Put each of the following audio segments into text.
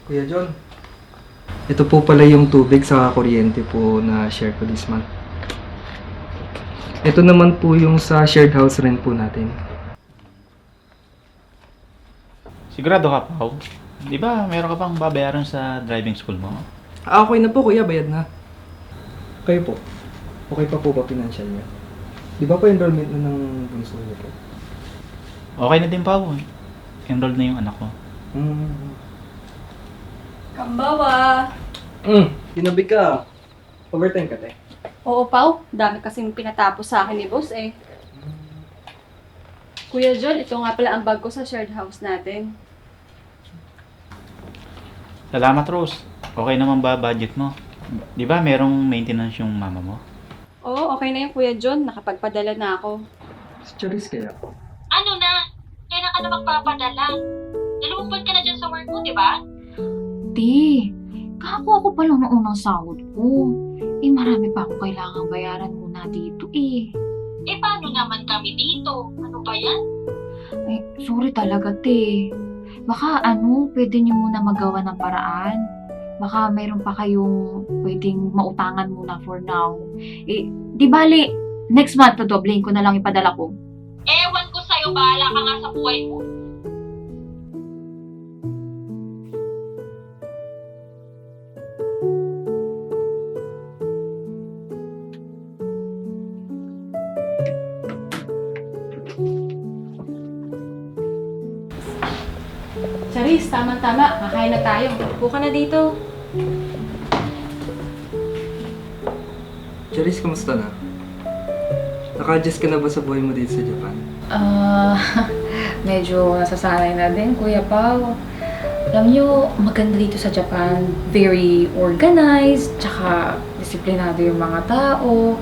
Kuya John, ito po pala yung tubig sa kuryente po na share ko this month. Ito naman po yung sa shared house rent po natin. Sigurado ka, Pao? Di ba meron ka pang babayaran sa driving school mo? Okay na po kuya, bayad na. Kayo po, okay pa po ba financial niya? Di ba po enrollment na ng bunso niyo po? Okay na din, Pao. Enrolled na yung anak ko. Kambawa! Tinabi ka. Overtime ka, te. Oo, Pao. Dami kasing pinatapos sa akin ni boss eh. Kuya John, ito nga pala ang bag ko sa shared house natin. Salamat, Rose. Okay naman ba budget mo? Di ba merong maintenance yung mama mo? Oo, okay na yung Kuya John. Nakapagpadala na ako. Si Charis kaya. Ano na? Kailan ka na magpapadala? Dalawang buwan ka na dyan sa work mo, di ba? Te, kako ako pa lang ng unang sahod ko. Eh, marami pa ako kailangang bayaran muna dito eh. Eh, paano naman kami dito? Ano ba yan? Eh, sorry talaga, te. Baka pwede niyo muna magawa ng paraan. Baka mayroon pa kayong pwedeng mautangan muna for now. Eh, di bali, next month, doblehin ko na lang ipadala ko. Ewan ko sa'yo, bahala ka nga sa buhay mo. Charis, tama-tama. Kakain na tayo. Upo ka na dito. Charis, kamusta na? Naka-adjust ka na ba sa buhay mo dito sa Japan? Medyo nasasanay na din, Kuya Pao. Alam niyo, maganda dito sa Japan. Very organized, tsaka disiplinado yung mga tao.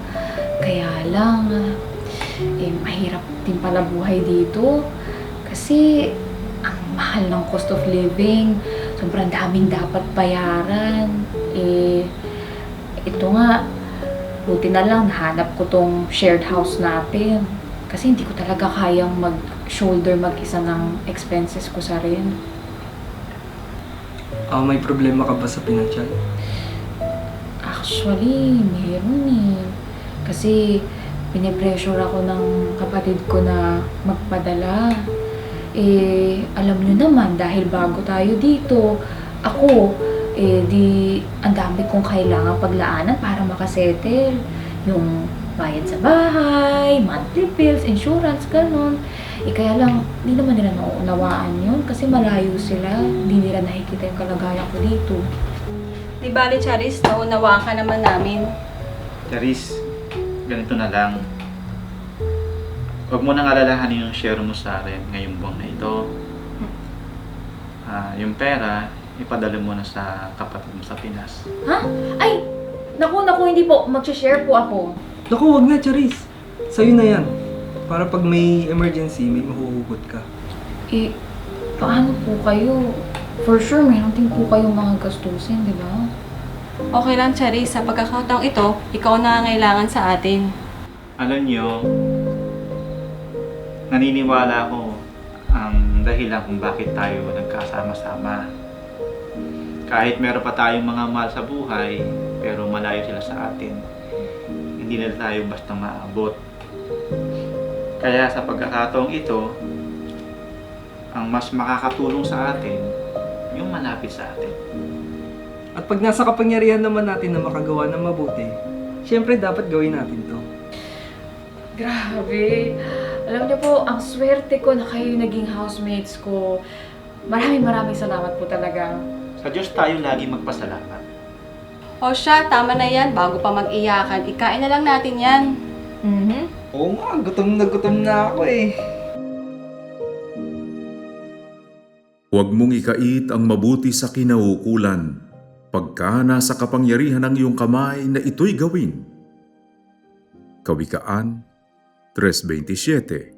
Kaya lang, mahirap din pala buhay dito. Kasi, ang mahal ng cost of living. Sobrang daming dapat bayaran. Ito nga, buti na lang nahanap ko tong shared house natin. Kasi hindi ko talaga kayang mag-shoulder mag-isa ng expenses ko sa rin. May problema ka ba sa financial? Actually, meron eh. Kasi pinipressure ako ng kapatid ko na magpadala. Alam nyo naman, dahil bago tayo dito, ako, ang dami kong kailangan paglaanan para makasettle. Yung bayad sa bahay, monthly bills, insurance, ganun. Kaya lang, hindi naman nila nauunawaan yun kasi malayo sila. Hindi nila nakikita yung kalagayan ko dito. Di bali, Charis, naunawaan ka naman namin. Charis, ganito na lang. Huwag mo nang alalahanin yung share mo sa akin ngayong buwan na ito. Yung pera, ipadala mo na sa kapatid mo sa Pinas. Ha? Ay! Naku, hindi po. Mag-share po ako. Naku, wag na, Charis. Sa'yo na yan. Para pag may emergency, may mahuhugot ka. Paano po kayo? For sure, meron din po kayong mga gastusin, di ba? Okay lang, Charis. Sa pagkakataong ito, ikaw na ang kailangan sa atin. Alam nyo, naniniwala ako ang dahilan kung bakit tayo nagkasama-sama. Kahit meron pa tayong mga mahal sa buhay, pero malayo sila sa atin. Hindi na tayo basta maabot. Kaya sa pagkakataong ito, ang mas makakatulong sa atin, yung malapit sa atin. At pag nasa kapangyarihan naman natin na makagawa ng mabuti, syempre dapat gawin natin to. Grabe. Alam niyo po, ang swerte ko na kayo naging housemates ko. Maraming salamat po talaga. Sa Diyos tayo lagi magpasalamat. O siya, tama na yan. Bago pa mag-iyakan, ikain na lang natin yan. Oo nga, gutom na ako eh. Huwag mong ikait ang mabuti sa kinauukulan, pagka nasa kapangyarihan ng iyong kamay na ito'y gawin. Kawikaan 3:27